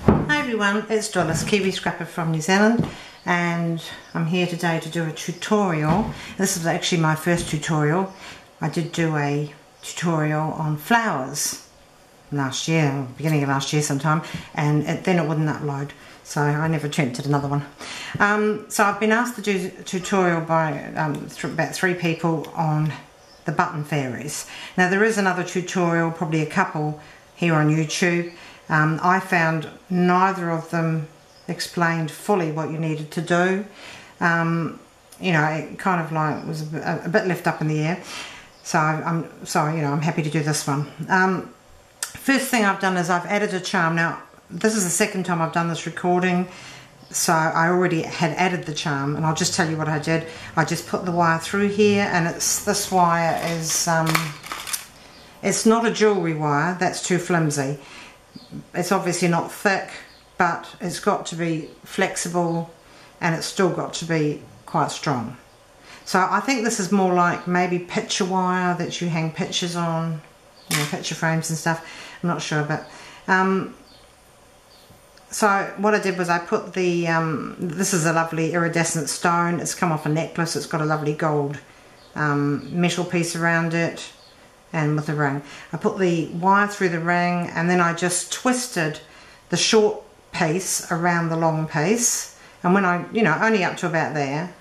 Hi everyone, it's Doris, Kiwi Scrapper from New Zealand, and I'm here today to do a tutorial. This is actually my first tutorial. I did do a tutorial on flowers last year, beginning of last year sometime, and then it wouldn't upload, so I never attempted another one. So I've been asked to do a tutorial by about 3 people on the button fairies. Now there is another tutorial, probably a couple here on YouTube. I found neither of them explained fully what you needed to do. You know, it kind of like was a bit left up in the air. So I'm sorry, you know, I'm happy to do this one. First thing I've done is I've added a charm. Now this is the second time I've done this recording, so I already had added the charm, and I'll just tell you what I did. I just put the wire through here, and this wire is it's not a jewellery wire, that's too flimsy. It's obviously not thick, but it's got to be flexible, and it's still got to be quite strong. So I think this is more like maybe picture wire that you hang pictures on, you know, picture frames and stuff. I'm not sure, but so what I did was I put the this is a lovely iridescent stone. It's come off a necklace. It's got a lovely gold metal piece around it, and with the ring. I put the wire through the ring, and then I just twisted the short piece around the long piece, and when I, you know, only up to about there,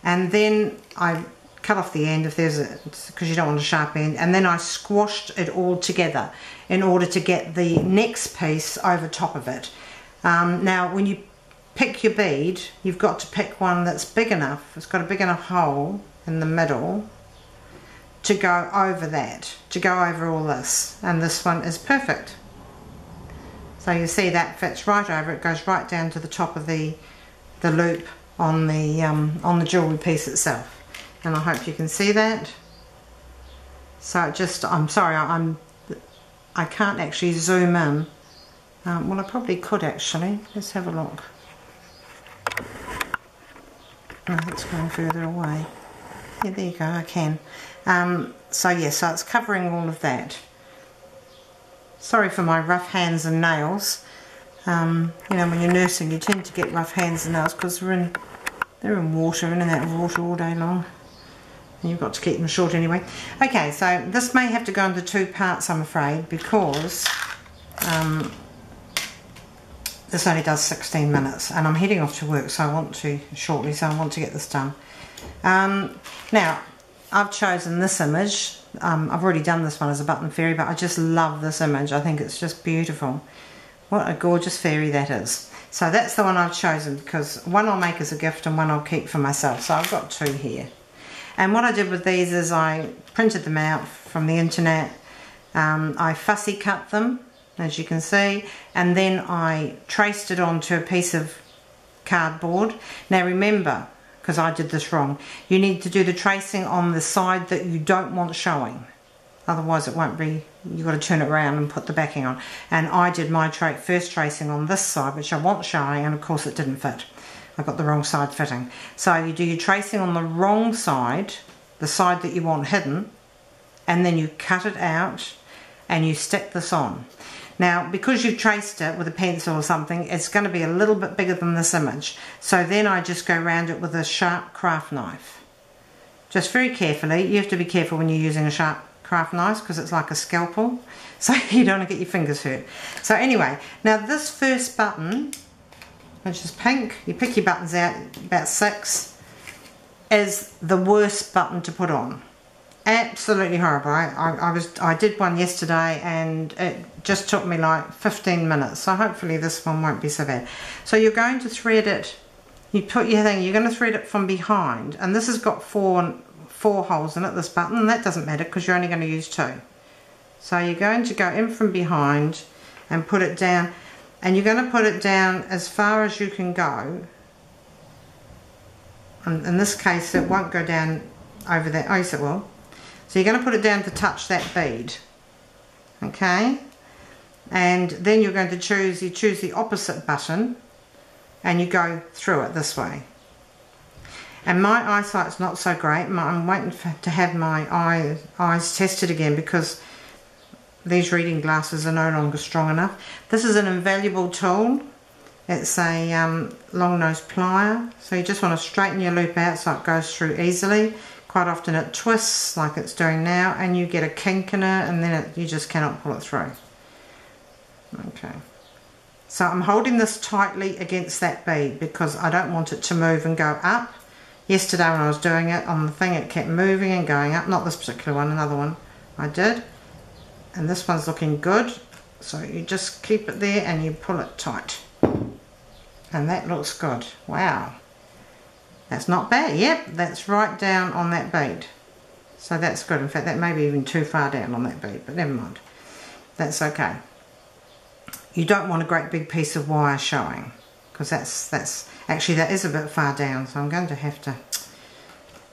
and then I cut off the end if there's a, because you don't want a sharp end, and then I squashed it all together in order to get the next piece over top of it. Now when you pick your bead, you've got to pick one that's big enough, it's got a big enough hole in the middle to go over that, to go over all this, and this one is perfect. So you see that fits right over, it goes right down to the top of the loop on the jewellery piece itself, and I hope you can see that. So it just, I'm sorry, I can't actually zoom in. Well, I probably could actually. Let's have a look. Oh, it's going further away. Yeah, there you go, I can. So yeah, so it's covering all of that. Sorry for my rough hands and nails. You know, when you're nursing you tend to get rough hands and nails because they're in water, in and out of water all day long. And you've got to keep them short anyway. Okay, so this may have to go into 2 parts, I'm afraid, because this only does 16 minutes, and I'm heading off to work, so I want to shortly, so I want to get this done. Now, I've chosen this image. I've already done this one as a button fairy, but I just love this image. I think it's just beautiful. What a gorgeous fairy that is. So that's the one I've chosen, because one I'll make as a gift and one I'll keep for myself. So I've got 2 here. And what I did with these is I printed them out from the internet. I fussy cut them, as you can see, and then I traced it onto a piece of cardboard. Now remember, because I did this wrong, you need to do the tracing on the side that you don't want showing, otherwise it won't be, you've got to turn it around and put the backing on. And I did my first tracing on this side, which I want showing, and of course it didn't fit. I got the wrong side fitting. So you do your tracing on the wrong side, the side that you want hidden, and then you cut it out and you stick this on. Now, because you've traced it with a pencil or something, it's going to be a little bit bigger than this image. So then I just go around it with a sharp craft knife. Just very carefully. You have to be careful when you're using a sharp craft knife because it's like a scalpel. So you don't want to get your fingers hurt. So anyway, now this first button, which is pink, you pick your buttons out, about 6, is the worst button to put on. Absolutely horrible. I did one yesterday and it just took me like 15 minutes, so hopefully this one won't be so bad. So you're going to thread it, you put your thing, you're going to thread it from behind, and this has got four holes in it, this button, and that doesn't matter because you're only going to use 2. So you're going to go in from behind and put it down, and you're going to put it down as far as you can go. And in this case it won't go down over that. Oh yes it will. So you're going to put it down to touch that bead, okay, and then you're going to choose the opposite button and you go through it this way. And my eyesight's not so great. I'm waiting to have my eyes tested again because these reading glasses are no longer strong enough. This is an invaluable tool. It's a long nose plier, so you just want to straighten your loop out so it goes through easily. Quite often it twists like it's doing now, and you get a kink in it, and then you just cannot pull it through. Okay, so I'm holding this tightly against that bead because I don't want it to move and go up. Yesterday when I was doing it on the thing, it kept moving and going up. Not this particular one, another one I did. And this one's looking good, so you just keep it there and you pull it tight. And that looks good. Wow. That's not bad. Yep, that's right down on that bead. So that's good. In fact, that may be even too far down on that bead, but never mind. That's okay. You don't want a great big piece of wire showing, because that's actually, that is a bit far down, so I'm going to have to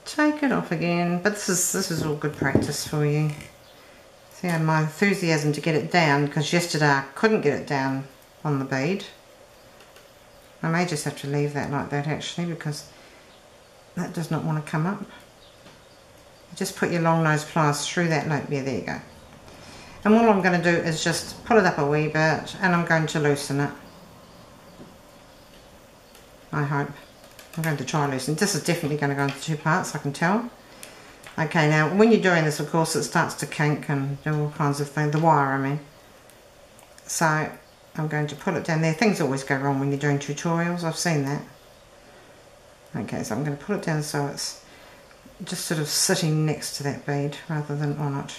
take it off again. But this is all good practice for you. See, and my enthusiasm to get it down, because yesterday I couldn't get it down on the bead. I may just have to leave that like that actually, because that does not want to come up. Just put your long nose pliers through that loop. Yeah, there you go. And all I'm going to do is just pull it up a wee bit, and I'm going to loosen it. I hope. I'm going to try loosen. This is definitely going to go into two parts, I can tell. Okay, now when you're doing this, of course, it starts to kink and do all kinds of things. The wire, I mean. So I'm going to put it down there. Things always go wrong when you're doing tutorials. I've seen that. Okay, so I'm going to put it down so it's just sort of sitting next to that bead rather than on it.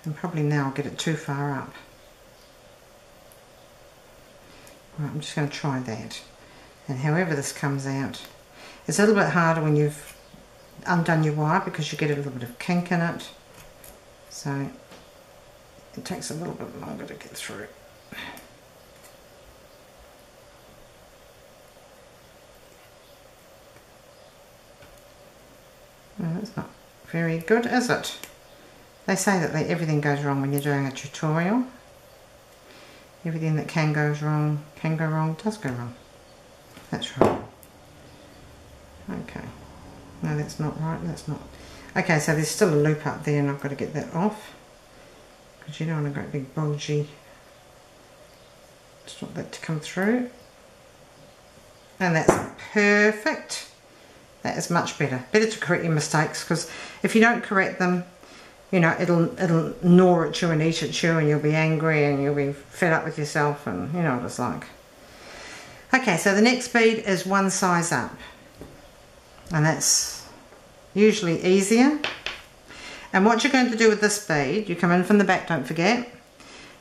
And probably now I'll get it too far up. Right, I'm just going to try that. And however this comes out, it's a little bit harder when you've undone your wire because you get a little bit of kink in it. So it takes a little bit longer to get through. Well, that's not very good, is it? They say that everything goes wrong when you're doing a tutorial. Everything that can go wrong, does go wrong. That's right. Okay. No, that's not right. That's not. Okay, so there's still a loop up there, and I've got to get that off. Because you don't want a great big bulgy. Just want that to come through. And that's perfect. That is much better. Better to correct your mistakes, because if you don't correct them, you know, it'll gnaw at you and eat at you, and you'll be angry and you'll be fed up with yourself, and you know what it's like. Okay, so the next bead is one size up, and that's usually easier. And what you're going to do with this bead, you come in from the back, don't forget,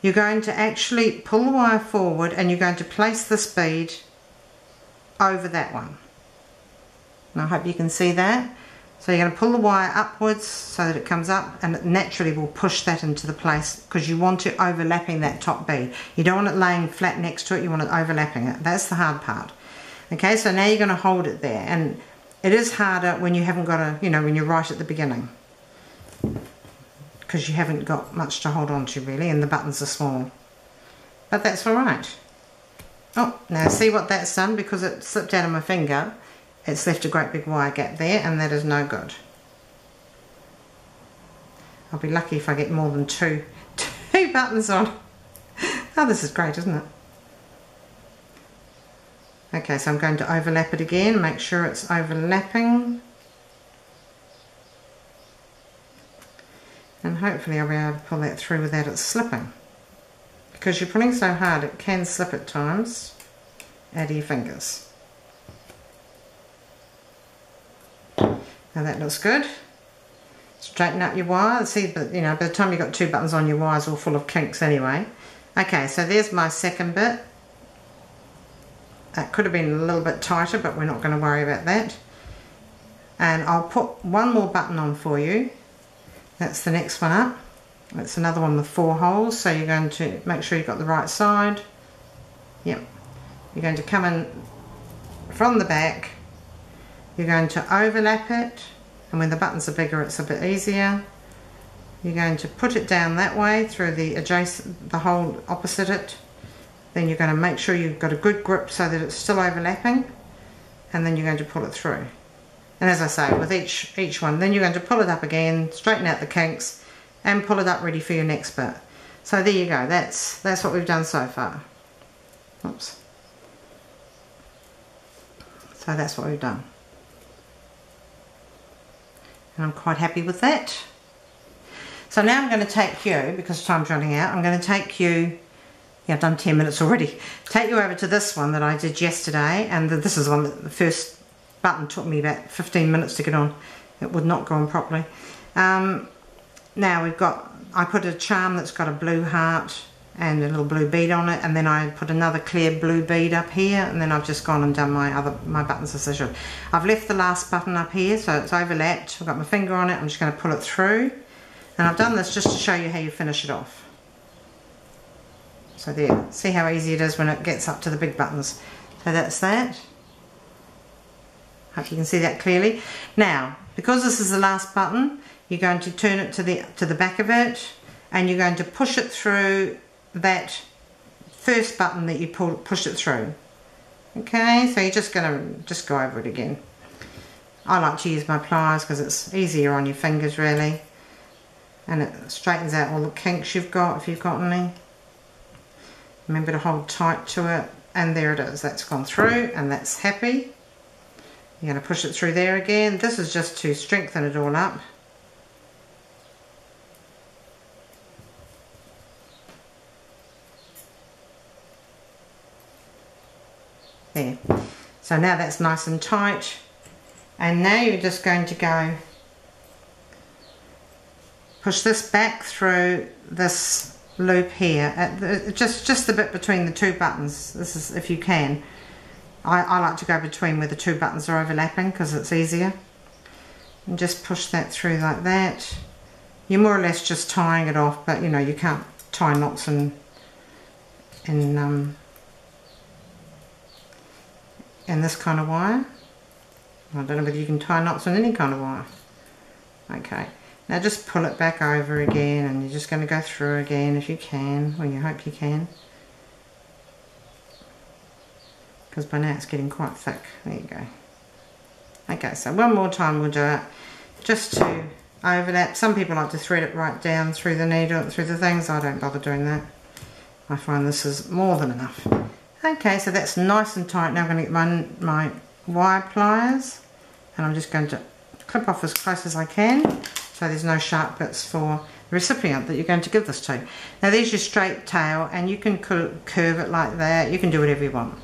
you're going to actually pull the wire forward, and you're going to place this bead over that one. And I hope you can see that. So you're going to pull the wire upwards so that it comes up, and it naturally will push that into the place, because you want it overlapping that top bead. You don't want it laying flat next to it, you want it overlapping it. That's the hard part. Okay, so now you're going to hold it there, and it is harder when you haven't got a, you know, when you're right at the beginning, because you haven't got much to hold on to really, and the buttons are small. But that's alright. Oh, now see what that's done? Because it slipped out of my finger, it's left a great big wire gap there, and that is no good. I'll be lucky if I get more than two buttons on. Oh, this is great, isn't it? Okay, so I'm going to overlap it again, make sure it's overlapping. And hopefully I'll be able to pull that through without it slipping. Because you're pulling so hard, it can slip at times out of your fingers. Now that looks good. Straighten up your wire. See, but you know, by the time you've got two buttons on, your wire's all full of kinks anyway. Okay, so there's my second bit. That could have been a little bit tighter, but we're not going to worry about that. And I'll put one more button on for you. That's the next one up. That's another one with 4 holes, so you're going to make sure you've got the right side. Yep. You're going to come in from the back. You're going to overlap it, and when the buttons are bigger it's a bit easier. You're going to put it down that way through the adjacent, the hole opposite it. Then you're going to make sure you've got a good grip so that it's still overlapping. and then you're going to pull it through. And as I say, with each one, then you're going to pull it up again, straighten out the kinks, and pull it up ready for your next bit. So there you go, that's what we've done so far. Oops. So that's what we've done. And I'm quite happy with that. So now I'm going to take you, because time's running out, I'm going to take you, yeah, I've done 10 minutes already, take you over to this one that I did yesterday, and this is one that the first button took me about 15 minutes to get on. It would not go on properly. Now we've got, I put a charm that's got a blue heart and a little blue bead on it, and then I put another clear blue bead up here, and then I've just gone and done my buttons as I should. I've left the last button up here, so it's overlapped. I've got my finger on it, I'm just going to pull it through, and I've done this just to show you how you finish it off. So there, see how easy it is when it gets up to the big buttons. So that's that. Hope you can see that clearly. Now, because this is the last button, you're going to turn it to the back of it, and you're going to push it through that first button that you pushed it through. Okay, so you're just going to go over it again. I like to use my pliers because it's easier on your fingers really, and it straightens out all the kinks you've got if you've got any. Remember to hold tight to it, and there it is, that's gone through, and that's happy. You're going to push it through there again. This is just to strengthen it all up. There. So now that's nice and tight, and now you're just going to go push this back through this loop here at just the bit between the two buttons. This is, if you can, I like to go between where the two buttons are overlapping because it's easier, and just push that through like that. You're more or less just tying it off, but you know, you can't tie knots in this kind of wire. I don't know whether you can tie knots in any kind of wire. Okay, now just pull it back over again, and you're just going to go through again if you can, or you hope you can, because by now it's getting quite thick. There you go. Okay, so one more time we'll do it, just to overlap. Some people like to thread it right down through the needle, through the things. I don't bother doing that. I find this is more than enough. Okay, so that's nice and tight. Now I'm going to get my wire pliers, and I'm just going to clip off as close as I can, so there's no sharp bits for the recipient that you're going to give this to. Now there's your straight tail, and you can curve it like that. You can do whatever you want.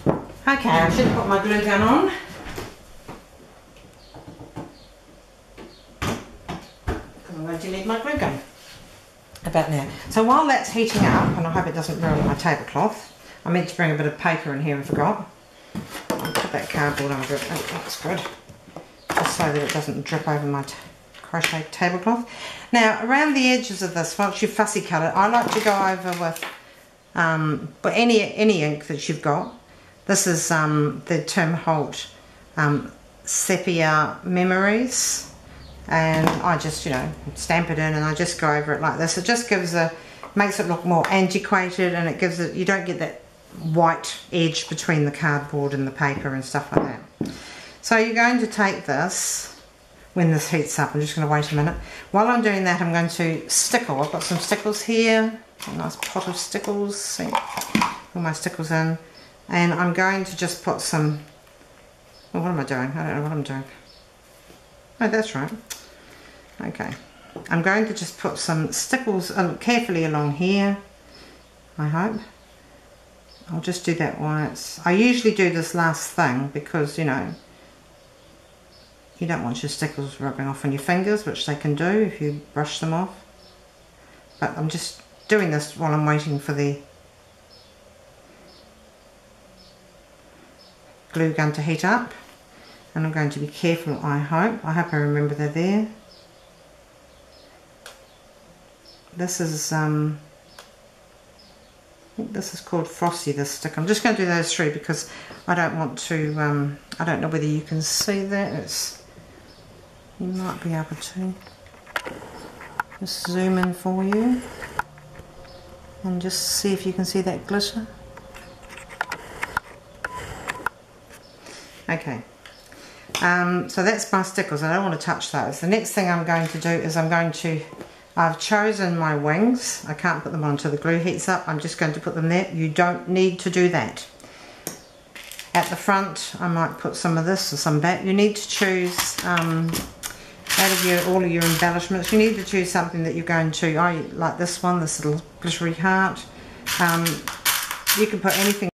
Okay, I should put my glue gun on. Because I'm going to need my glue gun about now. So while that's heating up, and I hope it doesn't ruin my tablecloth, I meant to bring a bit of paper in here and forgot. I'll put that cardboard under it. Oh, that's good. Just so that it doesn't drip over my crochet tablecloth. Now, around the edges of this, once you've fussy cut it, I like to go over with but any ink that you've got. This is the Tim Holt Sepia Memories, and I just, you know, stamp it in, and I just go over it like this. It just gives makes it look more antiquated, and it gives it, you don't get that white edge between the cardboard and the paper and stuff like that. So you're going to take this, when this heats up, I'm just going to wait a minute. While I'm doing that, I'm going to stickle. I've got some stickles here, a nice pot of stickles, see, all my stickles in, and I'm going to just put some, oh, what am I doing? I don't know what I'm doing. Oh, that's right. Okay, I'm going to just put some stickles carefully along here, I hope. I'll just do that once. I usually do this last thing because, you know, you don't want your stickles rubbing off on your fingers, which they can do if you brush them off. But I'm just doing this while I'm waiting for the glue gun to heat up. And I'm going to be careful, I hope. I hope I remember they're there. This is, I think this is called Frosty, this stick. I'm just going to do those three because I don't want to, I don't know whether you can see that. You might be able to. Just zoom in for you and just see if you can see that glitter. Okay. So that's my stickers. I don't want to touch those. The next thing I'm going to do is I've chosen my wings. I can't put them on until the glue heats up. I'm just going to put them there. You don't need to do that. At the front, I might put some of this or some of that. You need to choose, out of all of your embellishments, you need to choose something that you're going to, like this one, this little glittery heart. You can put anything